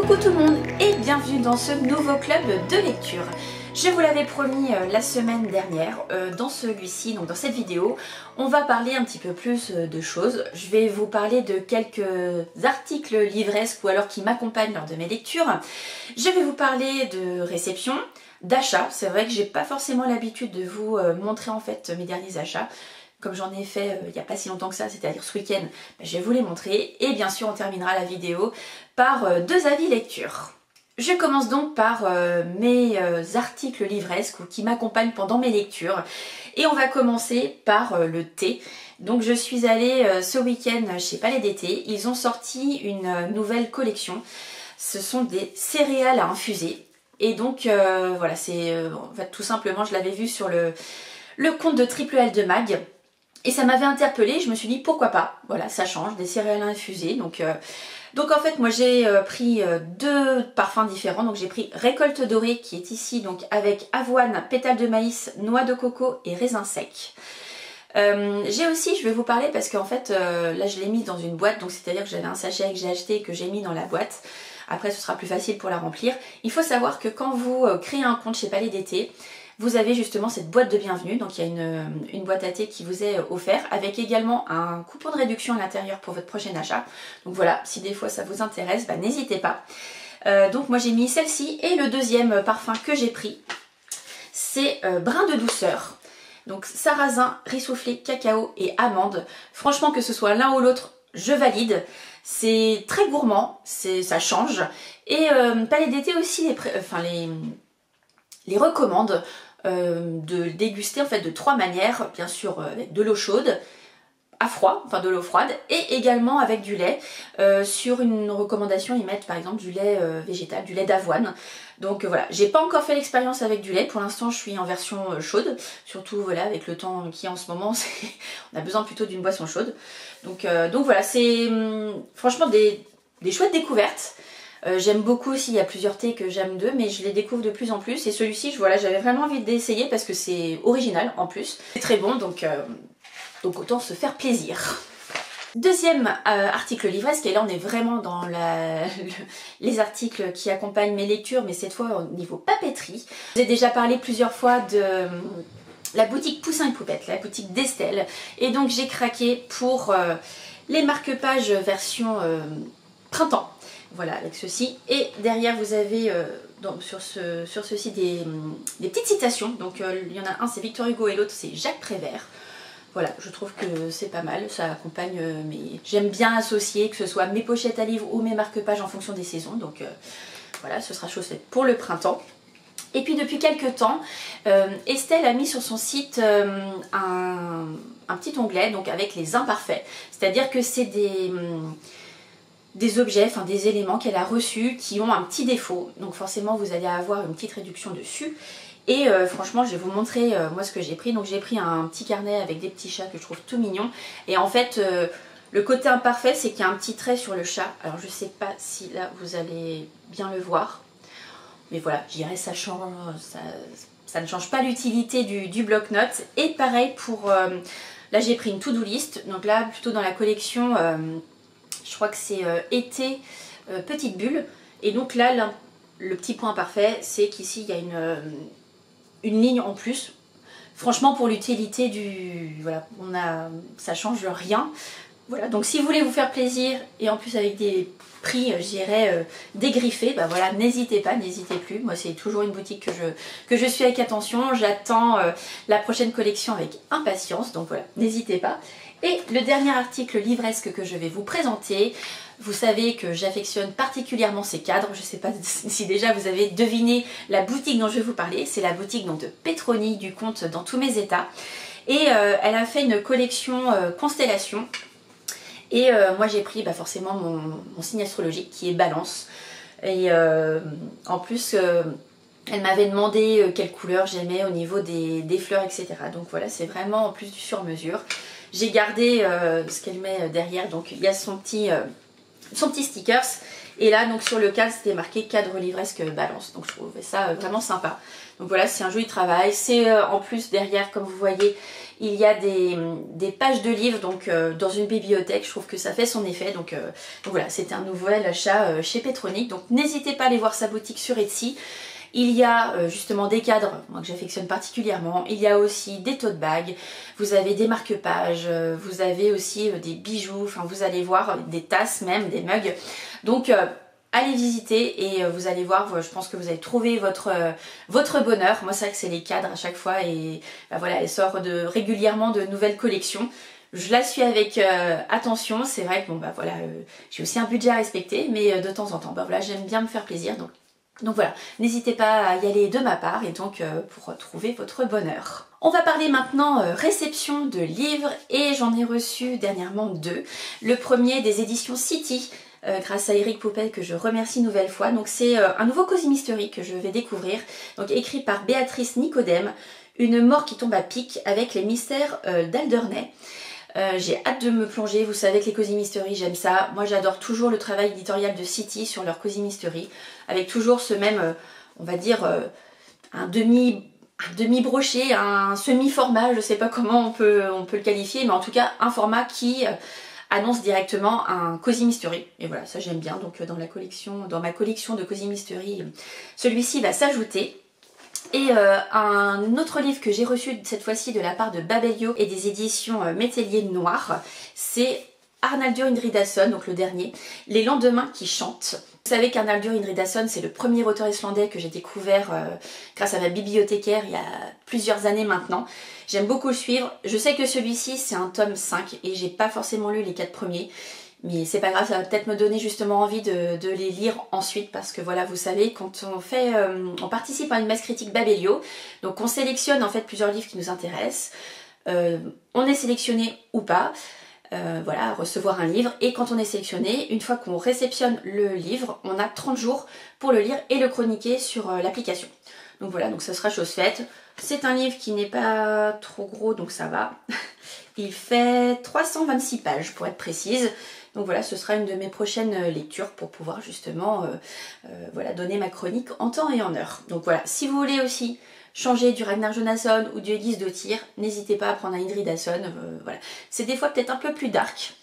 Coucou tout le monde et bienvenue dans ce nouveau club de lecture. Je vous l'avais promis la semaine dernière, dans celui-ci, donc dans cette vidéo, on va parler un petit peu plus de choses. Je vais vous parler de quelques articles livresques ou alors qui m'accompagnent lors de mes lectures. Je vais vous parler de réception, d'achat. C'est vrai que j'ai pas forcément l'habitude de vous montrer en fait mes derniers achats. Comme j'en ai fait il n'y a pas si longtemps que ça, c'est-à-dire ce week-end, je vais vous les montrer. Et bien sûr, on terminera la vidéo par deux avis lecture. Je commence donc par mes articles livresques ou qui m'accompagnent pendant mes lectures. Et on va commencer par le thé. Donc je suis allée ce week-end chez Palais d'été. Ils ont sorti une nouvelle collection. Ce sont des céréales à infuser. Et donc voilà, c'est en fait tout simplement, je l'avais vu sur le compte de Triple L de Mag. Et ça m'avait interpellée, je me suis dit pourquoi pas, voilà, ça change, des céréales infusées. Donc en fait moi j'ai pris deux parfums différents, donc j'ai pris Récolte Dorée qui est ici, donc avec avoine, pétales de maïs, noix de coco et raisin sec. J'ai aussi, je vais vous parler parce qu'en fait là je l'ai mise dans une boîte, donc c'est à dire que j'avais un sachet que j'ai acheté et que j'ai mis dans la boîte. Après ce sera plus facile pour la remplir. Il faut savoir que quand vous créez un compte chez Palais d'été, vous avez justement cette boîte de bienvenue, donc il y a une boîte à thé qui vous est offerte avec également un coupon de réduction à l'intérieur pour votre prochain achat. Donc voilà, si des fois ça vous intéresse, n'hésitez pas. Donc moi j'ai mis celle-ci et le deuxième parfum que j'ai pris, c'est Brin de douceur. Donc sarrasin, riz soufflé, cacao et amande. Franchement que ce soit l'un ou l'autre, je valide. C'est très gourmand, ça change. Et Palais d'été aussi les recommande de déguster en fait de trois manières, bien sûr avec de l'eau chaude, à froid, enfin de l'eau froide, et également avec du lait. Sur une recommandation, ils mettent par exemple du lait végétal, du lait d'avoine. Donc voilà, j'ai pas encore fait l'expérience avec du lait, pour l'instant je suis en version chaude, surtout voilà avec le temps qui est en ce moment, on a besoin plutôt d'une boisson chaude. Donc voilà, c'est franchement des chouettes découvertes. J'aime beaucoup aussi, il y a plusieurs thés que j'aime d'eux, mais je les découvre de plus en plus. Et celui-ci, voilà, j'avais vraiment envie d'essayer parce que c'est original en plus. C'est très bon, donc autant se faire plaisir. Deuxième article livresque, et là on est vraiment dans les articles qui accompagnent mes lectures, mais cette fois au niveau papeterie. Je vous ai déjà parlé plusieurs fois de la boutique Poussin et Poupette, la boutique d'Estelle. Et donc j'ai craqué pour les marque-pages version printemps. Voilà, avec ceci. Et derrière, vous avez sur ce site des petites citations. Donc, il y en a un, c'est Victor Hugo et l'autre, c'est Jacques Prévert. Voilà, je trouve que c'est pas mal. Ça accompagne mes... J'aime bien associer, que ce soit mes pochettes à livres ou mes marque-pages en fonction des saisons. Donc, voilà, ce sera chose faite pour le printemps. Et puis, depuis quelques temps, Estelle a mis sur son site un petit onglet donc avec les imparfaits. C'est-à-dire que c'est des objets, enfin des éléments qu'elle a reçus qui ont un petit défaut. Donc forcément vous allez avoir une petite réduction dessus. Et franchement je vais vous montrer moi ce que j'ai pris. Donc j'ai pris un petit carnet avec des petits chats que je trouve tout mignons. Et en fait le côté imparfait c'est qu'il y a un petit trait sur le chat. Alors je sais pas si là vous allez bien le voir. Mais voilà, je dirais ça ne change pas l'utilité du bloc-notes. Et pareil pour... là j'ai pris une to-do list. Donc là plutôt dans la collection... je crois que c'est été petite bulle. Et donc là, le petit point parfait, c'est qu'ici, il y a une ligne en plus. Franchement, pour l'utilité du... Voilà, ça change rien. Voilà, donc si vous voulez vous faire plaisir, et en plus avec des prix, je dirais, dégriffés, voilà, n'hésitez pas, n'hésitez plus. Moi, c'est toujours une boutique que je suis avec attention. J'attends la prochaine collection avec impatience. Donc voilà, n'hésitez pas. Et le dernier article livresque que je vais vous présenter, vous savez que j'affectionne particulièrement ces cadres. Je ne sais pas si déjà vous avez deviné la boutique dont je vais vous parler. C'est la boutique donc, de Petroni du compte Dans tous mes états. Et elle a fait une collection Constellation. Et moi j'ai pris forcément mon signe astrologique qui est Balance. Et en plus... elle m'avait demandé quelle couleur j'aimais au niveau des fleurs, etc. Donc voilà, c'est vraiment en plus du sur-mesure. J'ai gardé ce qu'elle met derrière, donc il y a son petit stickers. Et là, donc sur le cadre, c'était marqué cadre livresque Balance. Donc je trouvais ça vraiment sympa. Donc voilà, c'est un joli travail. C'est en plus derrière, comme vous voyez, il y a des pages de livres donc dans une bibliothèque, je trouve que ça fait son effet. Donc voilà, c'était un nouvel achat chez Petronic. Donc n'hésitez pas à aller voir sa boutique sur Etsy. Il y a justement des cadres, moi que j'affectionne particulièrement. Il y a aussi des tote bags, vous avez des marque-pages, vous avez aussi des bijoux, enfin vous allez voir des tasses même, des mugs. Donc allez visiter et vous allez voir, je pense que vous allez trouver votre bonheur. Moi c'est vrai que c'est les cadres à chaque fois et bah, voilà, elle sort régulièrement de nouvelles collections. Je la suis avec attention, c'est vrai que bon bah voilà, j'ai aussi un budget à respecter, mais de temps en temps, bah voilà, j'aime bien me faire plaisir. Donc voilà, n'hésitez pas à y aller de ma part et donc pour trouver votre bonheur. On va parler maintenant réception de livres et j'en ai reçu dernièrement 2. Le premier des éditions City, grâce à Eric Poupel que je remercie une nouvelle fois. Donc c'est un nouveau Cozy Mystery que je vais découvrir, donc écrit par Béatrice Nicodème, Une mort qui tombe à pic avec les mystères d'Alderney. J'ai hâte de me plonger, vous savez que les Cozy Mystery j'aime ça. Moi j'adore toujours le travail éditorial de City sur leur Cozy Mystery, avec toujours ce même, on va dire, un demi broché, un semi-format, je sais pas comment on peut le qualifier, mais en tout cas un format qui annonce directement un Cozy Mystery. Et voilà, ça j'aime bien, donc dans ma collection de Cozy Mystery, celui-ci va s'ajouter. Et un autre livre que j'ai reçu cette fois-ci de la part de Babelio et des éditions Métellier Noir, c'est Arnaldur Indridason, donc le dernier, Les lendemains qui chantent. Vous savez qu'Arnaldur Indridason, c'est le premier auteur islandais que j'ai découvert grâce à ma bibliothécaire il y a plusieurs années maintenant. J'aime beaucoup le suivre. Je sais que celui-ci, c'est un tome 5 et j'ai pas forcément lu les 4 premiers. Mais c'est pas grave, ça va peut-être me donner justement envie de les lire ensuite parce que voilà, vous savez, quand on participe à une messe critique Babelio, donc on sélectionne en fait plusieurs livres qui nous intéressent, on est sélectionné ou pas, voilà, à recevoir un livre, et quand on est sélectionné, une fois qu'on réceptionne le livre, on a 30 jours pour le lire et le chroniquer sur l'application. Donc voilà, donc ça sera chose faite. C'est un livre qui n'est pas trop gros, donc ça va. Il fait 326 pages pour être précise. Donc voilà, ce sera une de mes prochaines lectures pour pouvoir justement voilà, donner ma chronique en temps et en heure. Donc voilà, si vous voulez aussi changer du Ragnar Jonasson ou du Elise Dottir, n'hésitez pas à prendre un Indridason. Voilà. C'est des fois peut-être un peu plus dark,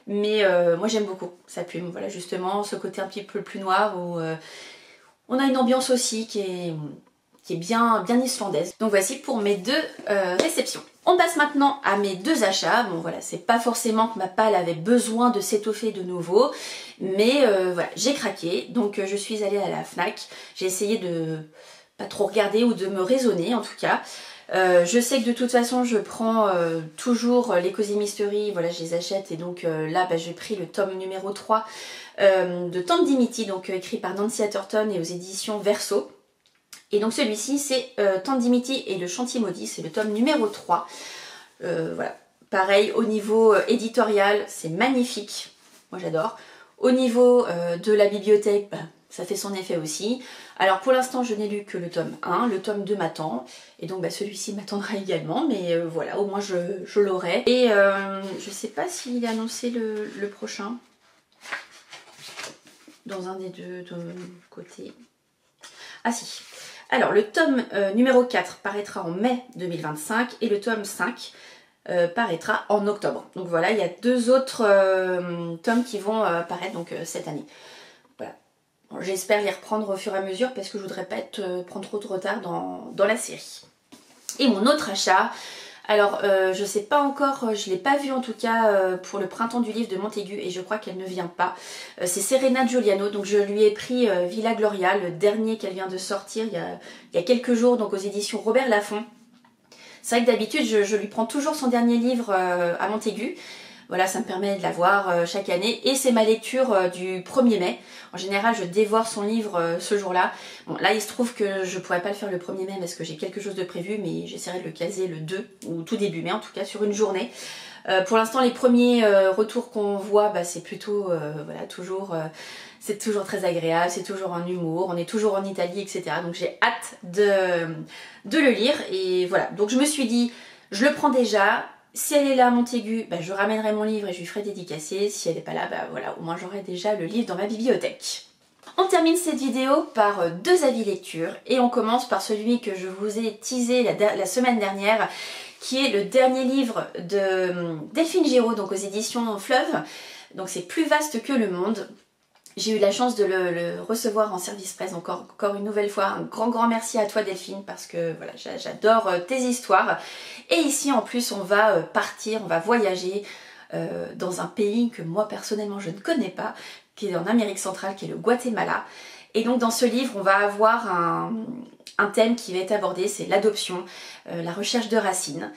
mais moi j'aime beaucoup sa plume. Voilà, justement, ce côté un petit peu plus noir où on a une ambiance aussi qui est bien islandaise. Donc voici pour mes 2 réceptions. On passe maintenant à mes 2 achats. Bon voilà, c'est pas forcément que ma palle avait besoin de s'étoffer de nouveau, mais voilà, j'ai craqué. Donc je suis allée à la Fnac. J'ai essayé de pas trop regarder ou de me raisonner en tout cas. Je sais que de toute façon je prends toujours les Cozy Mystery, voilà, je les achète et donc là bah, j'ai pris le tome numéro 3 de Tante Dimity, donc écrit par Nancy Atherton et aux éditions Verso. Et donc celui-ci c'est Tante Dimity et le Chantier Maudit, c'est le tome numéro 3. Voilà, pareil au niveau éditorial, c'est magnifique, moi j'adore. Au niveau de la bibliothèque, bah, ça fait son effet aussi. Alors pour l'instant je n'ai lu que le tome 1, le tome 2 m'attend, et donc bah, celui-ci m'attendra également, mais voilà, au moins je l'aurai. Et je sais pas s'il est annoncé le prochain, dans un des 2 côtés. Ah si. Alors le tome numéro 4 paraîtra en mai 2025 et le tome 5 paraîtra en octobre. Donc voilà, il y a 2 autres tomes qui vont paraître donc, cette année. Voilà. Bon, j'espère les reprendre au fur et à mesure parce que je voudrais pas prendre trop de retard dans la série. Et mon autre achat, alors je sais pas encore, je l'ai pas vu en tout cas pour le printemps du livre de Montaigu et je crois qu'elle ne vient pas. C'est Serena Giuliano, donc je lui ai pris Villa Gloria, le dernier qu'elle vient de sortir il y a quelques jours, donc aux éditions Robert Laffont. C'est vrai que d'habitude je lui prends toujours son dernier livre à Montaigu. Voilà, ça me permet de la voir chaque année et c'est ma lecture du 1er mai. En général, je dévore son livre ce jour-là. Bon, là, il se trouve que je pourrais pas le faire le 1er mai parce que j'ai quelque chose de prévu, mais j'essaierai de le caser le 2 ou tout début mai, en tout cas sur une journée. Pour l'instant, les premiers retours qu'on voit, bah, c'est plutôt, voilà, toujours, c'est toujours très agréable, c'est toujours un humour, on est toujours en Italie, etc. Donc j'ai hâte de le lire et voilà. Donc je me suis dit, je le prends déjà. Si elle est là à Montaigu, bah, je ramènerai mon livre et je lui ferai dédicacer. Si elle n'est pas là, bah, voilà, au moins j'aurai déjà le livre dans ma bibliothèque. On termine cette vidéo par 2 avis lecture et on commence par celui que je vous ai teasé la semaine dernière qui est le dernier livre de Delphine Giraud, donc aux éditions Fleuve. Donc c'est Plus vaste que le monde. J'ai eu la chance de le recevoir en service presse, donc encore une nouvelle fois, un grand merci à toi Delphine, parce que voilà, j'adore tes histoires. Et ici en plus on va partir, on va voyager dans un pays que moi personnellement je ne connais pas, qui est en Amérique centrale, qui est le Guatemala. Et donc dans ce livre on va avoir un thème qui va être abordé, c'est l'adoption, la recherche de racines.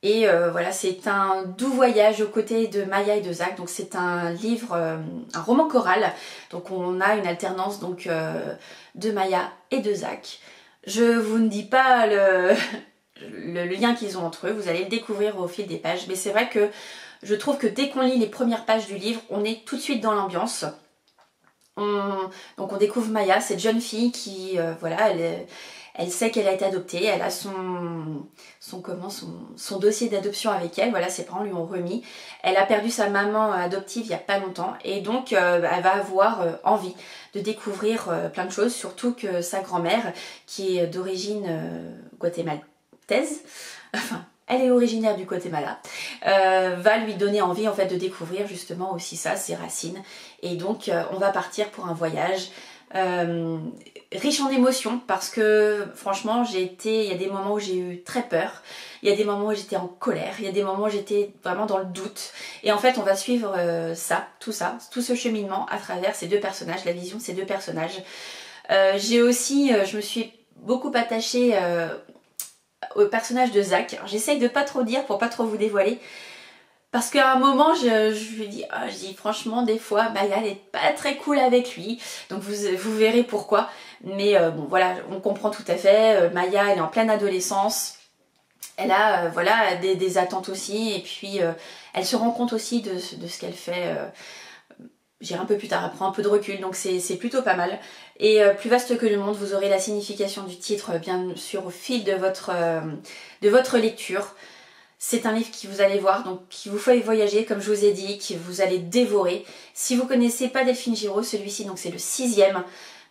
Et voilà, c'est un doux voyage aux côtés de Maya et de Zach. Donc c'est un livre, un roman choral. Donc on a une alternance donc de Maya et de Zach. Je vous ne dis pas le lien qu'ils ont entre eux, vous allez le découvrir au fil des pages. Mais c'est vrai que je trouve que dès qu'on lit les premières pages du livre, on est tout de suite dans l'ambiance. Donc on découvre Maya, cette jeune fille qui, voilà, elle sait qu'elle a été adoptée, elle a son dossier d'adoption avec elle, voilà, ses parents lui ont remis. Elle a perdu sa maman adoptive il n'y a pas longtemps et donc elle va avoir envie de découvrir plein de choses, surtout que sa grand-mère, qui est d'origine guatémaltaise, enfin elle est originaire du Guatemala, va lui donner envie en fait de découvrir justement aussi ça, ses racines. Et donc on va partir pour un voyage riche en émotions, parce que franchement il y a des moments où j'ai eu très peur, il y a des moments où j'étais en colère, il y a des moments où j'étais vraiment dans le doute. Et en fait on va suivre tout ce cheminement à travers ces deux personnages, la vision de ces deux personnages. Je me suis beaucoup attachée au personnage de Zach. J'essaye de pas trop dire pour pas trop vous dévoiler, parce qu'à un moment je lui dis, franchement des fois Maya elle est pas très cool avec lui, donc vous verrez pourquoi. Mais bon voilà, on comprend tout à fait. Maya elle est en pleine adolescence, elle a voilà des attentes aussi, et puis elle se rend compte aussi de ce qu'elle fait. J'irai un peu plus tard, elle prend un peu de recul, donc c'est plutôt pas mal. Et Plus vaste que le monde, vous aurez la signification du titre bien sûr au fil de votre lecture. C'est un livre qui, vous allez voir, donc qui vous fait voyager, comme je vous ai dit, qui vous allez dévorer. Si vous ne connaissez pas Delphine Giraud, celui-ci donc c'est le 6e,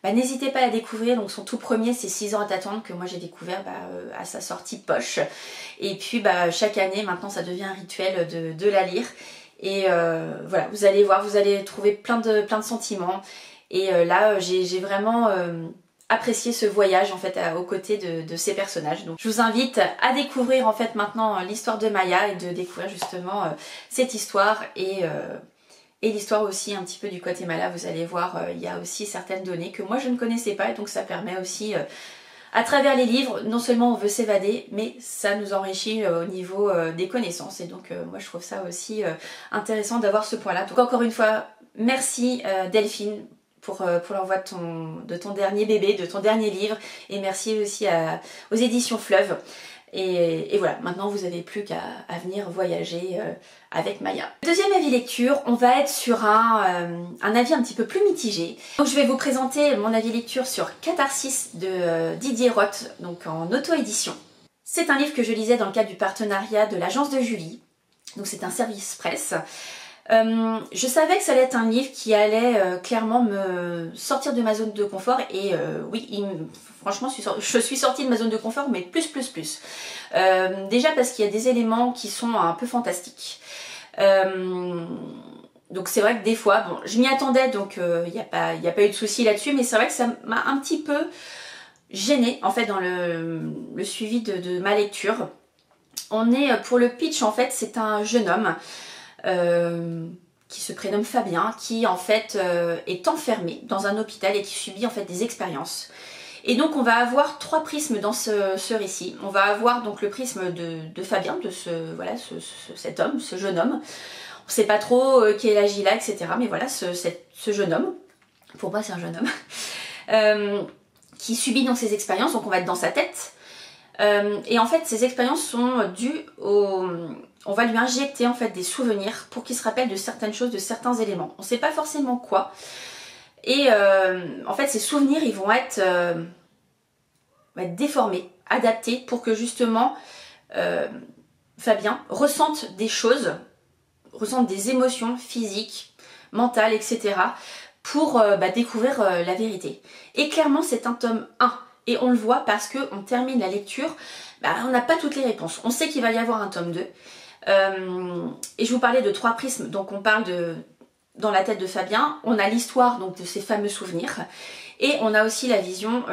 n'hésitez pas à la découvrir. Donc son tout premier c'est 6 ans à t'attendre, que moi j'ai découvert à sa sortie poche. Et puis chaque année maintenant ça devient un rituel de la lire. Et voilà, vous allez voir, vous allez trouver plein de sentiments. Et là j'ai vraiment apprécier ce voyage en fait aux côtés de ces personnages. Donc je vous invite à découvrir en fait maintenant l'histoire de Maya et de découvrir justement cette histoire et l'histoire aussi un petit peu du Guatemala. Vous allez voir, il y a aussi certaines données que moi je ne connaissais pas, et donc ça permet aussi à travers les livres, non seulement on veut s'évader, mais ça nous enrichit au niveau des connaissances. Et donc moi je trouve ça aussi intéressant d'avoir ce point là. Donc encore une fois, merci Delphine pour l'envoi de ton dernier bébé, de ton dernier livre, et merci aussi aux éditions Fleuve. Et voilà, maintenant vous n'avez plus qu'à venir voyager avec Maya. Deuxième avis lecture, on va être sur un avis un petit peu plus mitigé. Donc je vais vous présenter mon avis lecture sur Catharsis de Didier Roth, donc en auto-édition. C'est un livre que je lisais dans le cadre du partenariat de l'agence de Julie, donc c'est un service presse. Je savais que ça allait être un livre qui allait clairement me sortir de ma zone de confort, et oui, franchement je suis sortie de ma zone de confort, mais plus. Déjà parce qu'il y a des éléments qui sont un peu fantastiques. Donc c'est vrai que des fois, bon, je m'y attendais, donc il n'y a pas eu de souci là-dessus, mais c'est vrai que ça m'a un petit peu gênée en fait dans le suivi de ma lecture. On est, pour le pitch en fait, c'est un jeune homme qui se prénomme Fabien, qui en fait est enfermé dans un hôpital et qui subit en fait des expériences. Et donc on va avoir trois prismes dans ce récit. On va avoir donc le prisme de Fabien, de cet homme, ce jeune homme. On ne sait pas trop quel âge il a, etc. Mais voilà, ce jeune homme, pour moi c'est un jeune homme, qui subit donc ces expériences, donc on va être dans sa tête. Et en fait ces expériences sont dues on va lui injecter en fait des souvenirs pour qu'il se rappelle de certaines choses, de certains éléments. On ne sait pas forcément quoi. Et en fait ces souvenirs ils vont être déformés, adaptés pour que justement Fabien ressente des choses, ressente des émotions physiques, mentales, etc. pour découvrir la vérité. Et clairement c'est un tome 1. Et on le voit parce qu'on termine la lecture bah, on n'a pas toutes les réponses. On sait qu'il va y avoir un tome 2. Et je vous parlais de 3 prismes, donc on parle de dans la tête de Fabien, on a l'histoire donc de ces fameux souvenirs, et on a aussi la vision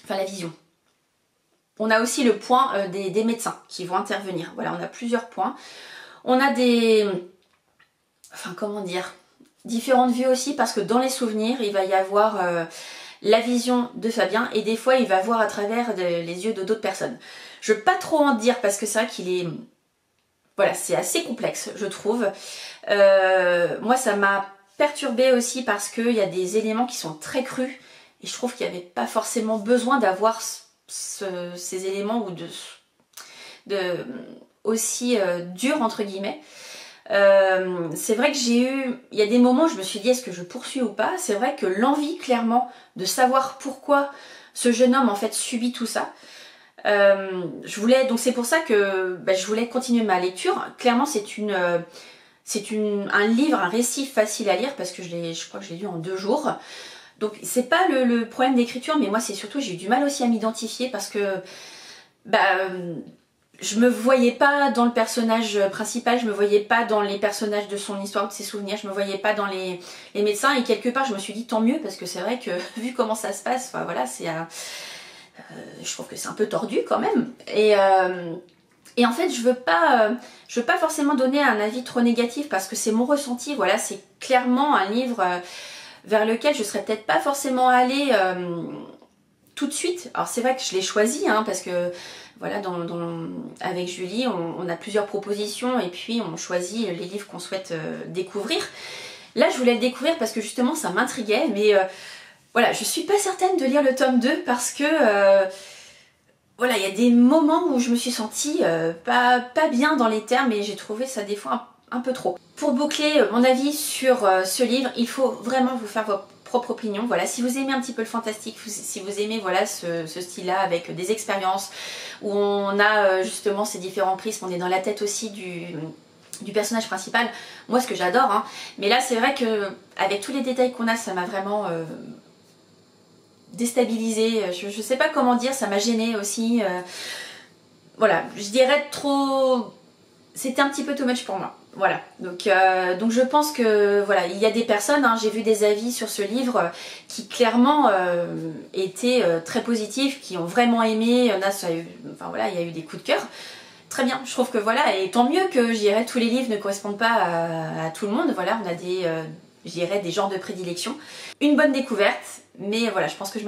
enfin la vision. On a aussi le point des médecins qui vont intervenir. Voilà, on a plusieurs points. On a enfin comment dire, différentes vues aussi, parce que dans les souvenirs, il va y avoir la vision de Fabien, et des fois il va voir à travers les yeux de d'autres personnes. Je ne veux pas trop en dire parce que c'est vrai qu'il est... Voilà, c'est assez complexe, je trouve. Moi, ça m'a perturbée aussi parce qu'il y a des éléments qui sont très crus, et je trouve qu'il n'y avait pas forcément besoin d'avoir ces éléments ou aussi durs entre guillemets. C'est vrai que il y a des moments où je me suis dit est-ce que je poursuis ou pas. C'est vrai que l'envie clairement de savoir pourquoi ce jeune homme en fait subit tout ça. Donc c'est pour ça que je voulais continuer ma lecture. Clairement c'est un livre, un récit facile à lire parce que je crois que je l'ai lu en 2 jours. Donc c'est pas le problème d'écriture, mais moi c'est surtout j'ai eu du mal aussi à m'identifier parce que je me voyais pas dans le personnage principal, je me voyais pas dans les personnages de son histoire, de ses souvenirs, je me voyais pas dans les médecins, et quelque part je me suis dit tant mieux parce que c'est vrai que vu comment ça se passe, enfin voilà, je trouve que c'est un peu tordu quand même. Et en fait je veux pas forcément donner un avis trop négatif parce que c'est mon ressenti, voilà, c'est clairement un livre vers lequel je serais peut-être pas forcément allée tout de suite. Alors c'est vrai que je l'ai choisi hein, parce que voilà, avec Julie on a plusieurs propositions et puis on choisit les livres qu'on souhaite découvrir. Là je voulais le découvrir parce que justement ça m'intriguait, mais voilà, je suis pas certaine de lire le tome 2 parce que voilà, il y a des moments où je me suis sentie pas bien dans les termes et j'ai trouvé ça des fois un peu trop. Pour boucler mon avis sur ce livre, il faut vraiment vous faire votre propre opinion. Voilà, si vous aimez un petit peu le fantastique, si vous aimez voilà ce style-là avec des expériences où on a justement ces différents prismes, on est dans la tête aussi du personnage principal. Moi, ce que j'adore, hein. Mais là, c'est vrai que avec tous les détails qu'on a, ça m'a vraiment déstabilisée. Je sais pas comment dire, ça m'a gênée aussi. Voilà, je dirais trop... C'était un petit peu too much pour moi. Voilà, donc je pense que voilà, il y a des personnes, hein, j'ai vu des avis sur ce livre qui clairement étaient très positifs, qui ont vraiment aimé. Enfin voilà, il y a eu des coups de cœur. Très bien, je trouve que voilà, et tant mieux que je dirais tous les livres ne correspondent pas à tout le monde. Voilà, on a je dirais des genres de prédilection. Une bonne découverte, mais voilà, je pense que je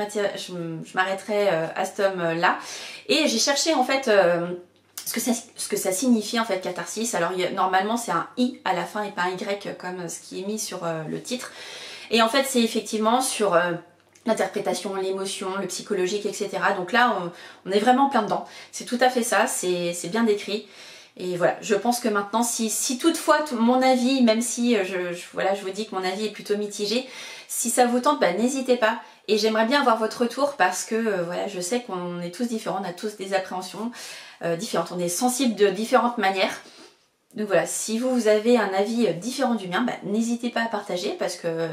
m'arrêterai à ce tome-là. Et j'ai cherché en fait ce que ça signifie en fait catharsis. Alors normalement c'est un I à la fin et pas un Y comme ce qui est mis sur le titre. Et en fait c'est effectivement sur l'interprétation, l'émotion, le psychologique, etc. Donc là on est vraiment plein dedans. C'est tout à fait ça, c'est bien décrit. Et voilà, je pense que maintenant si toutefois mon avis, même si voilà, je vous dis que mon avis est plutôt mitigé, si ça vous tente, n'hésitez pas. Et j'aimerais bien avoir votre retour parce que voilà, je sais qu'on est tous différents, on a tous des appréhensions différentes, on est sensibles de différentes manières. Donc voilà, si vous avez un avis différent du mien, n'hésitez pas à partager parce que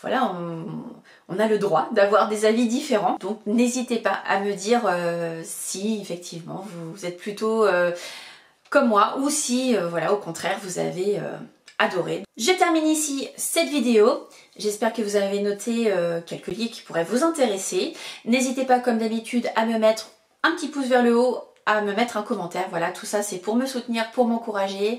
voilà, on a le droit d'avoir des avis différents. Donc n'hésitez pas à me dire si effectivement vous êtes plutôt comme moi ou si voilà, au contraire vous avez adoré. Je termine ici cette vidéo. J'espère que vous avez noté quelques livres qui pourraient vous intéresser. N'hésitez pas comme d'habitude à me mettre un petit pouce vers le haut, à me mettre un commentaire. Voilà, tout ça c'est pour me soutenir, pour m'encourager.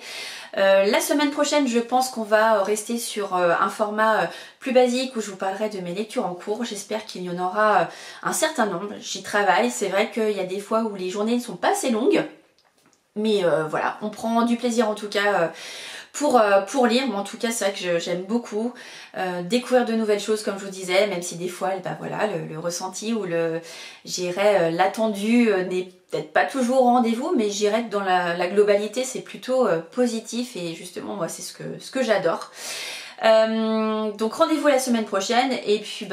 La semaine prochaine, je pense qu'on va rester sur un format plus basique où je vous parlerai de mes lectures en cours. J'espère qu'il y en aura un certain nombre. J'y travaille. C'est vrai qu'il y a des fois où les journées ne sont pas assez longues. Mais voilà, on prend du plaisir en tout cas pour lire. Moi en tout cas c'est vrai que j'aime beaucoup découvrir de nouvelles choses comme je vous disais, même si des fois voilà, le ressenti ou l'attendu n'est peut-être pas toujours au rendez-vous, mais je dirais que dans la globalité c'est plutôt positif et justement moi c'est ce que j'adore. Donc rendez-vous la semaine prochaine et puis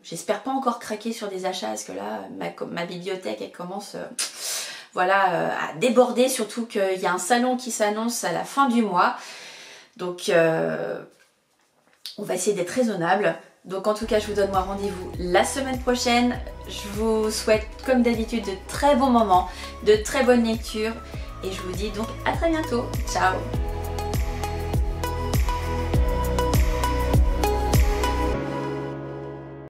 j'espère pas encore craquer sur des achats parce que là ma bibliothèque elle commence voilà, à déborder, surtout qu'il y a un salon qui s'annonce à la fin du mois. Donc on va essayer d'être raisonnable. Donc en tout cas, je vous donne moi rendez-vous la semaine prochaine. Je vous souhaite comme d'habitude de très bons moments, de très bonnes lectures et je vous dis donc à très bientôt. Ciao!